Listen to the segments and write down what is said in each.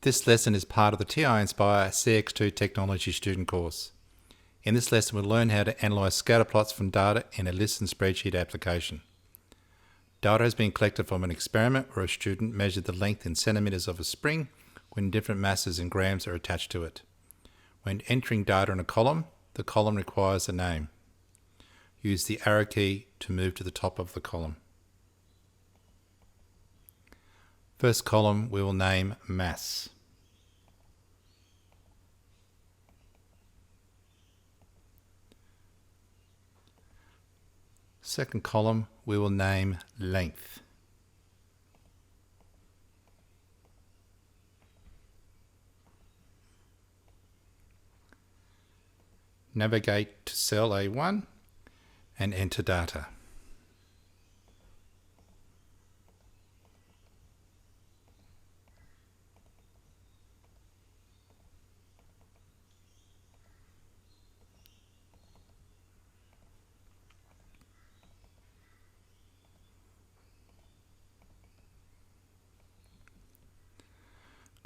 This lesson is part of the TI-Nspire CX2 Technology student course. In this lesson, we'll learn how to analyse scatterplots from data in a list and spreadsheet application. Data has been collected from an experiment where a student measured the length in centimetres of a spring when different masses in grams are attached to it. When entering data in a column, the column requires a name. Use the arrow key to move to the top of the column. First column we will name mass. Second column we will name length. Navigate to cell A1 and enter data.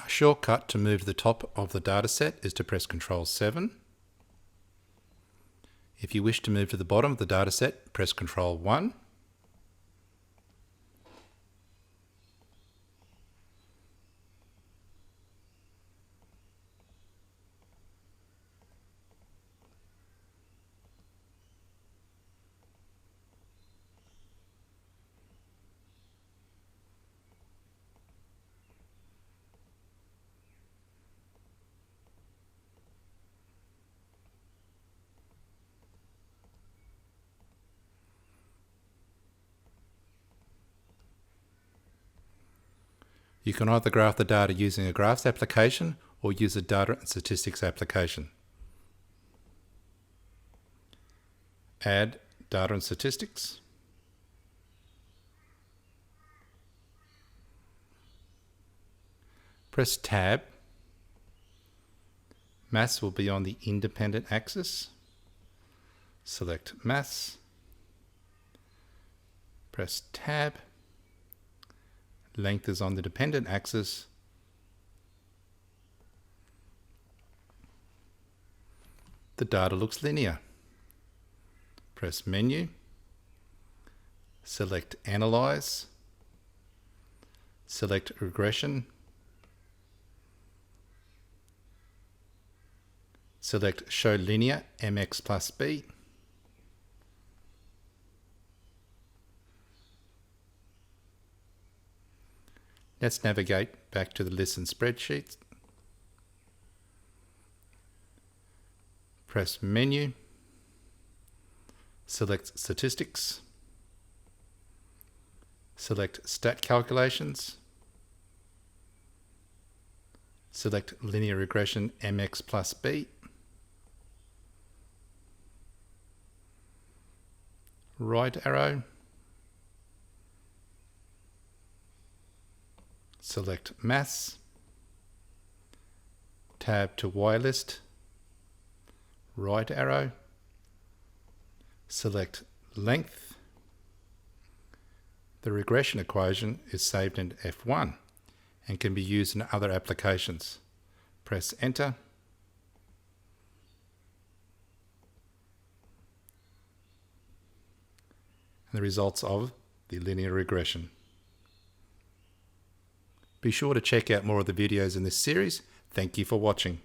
A shortcut to move to the top of the dataset is to press Ctrl 7. If you wish to move to the bottom of the dataset, press Ctrl 1. You can either graph the data using a graphs application or use a data and statistics application. Add data and statistics. Press Tab. Mass will be on the independent axis. Select Mass. Press Tab. Length is on the dependent axis. The data looks linear. Press Menu. Select Analyze. Select Regression. Select Show Linear MX plus B. Let's navigate back to the list and spreadsheets. Press Menu. Select Statistics. Select Stat Calculations. Select Linear Regression MX plus B. Right arrow. Select Mass. Tab to Y list. Right arrow. Select Length. The regression equation is saved in F1 and can be used in other applications. Press Enter. And the results of the linear regression. Be sure to check out more of the videos in this series. Thank you for watching.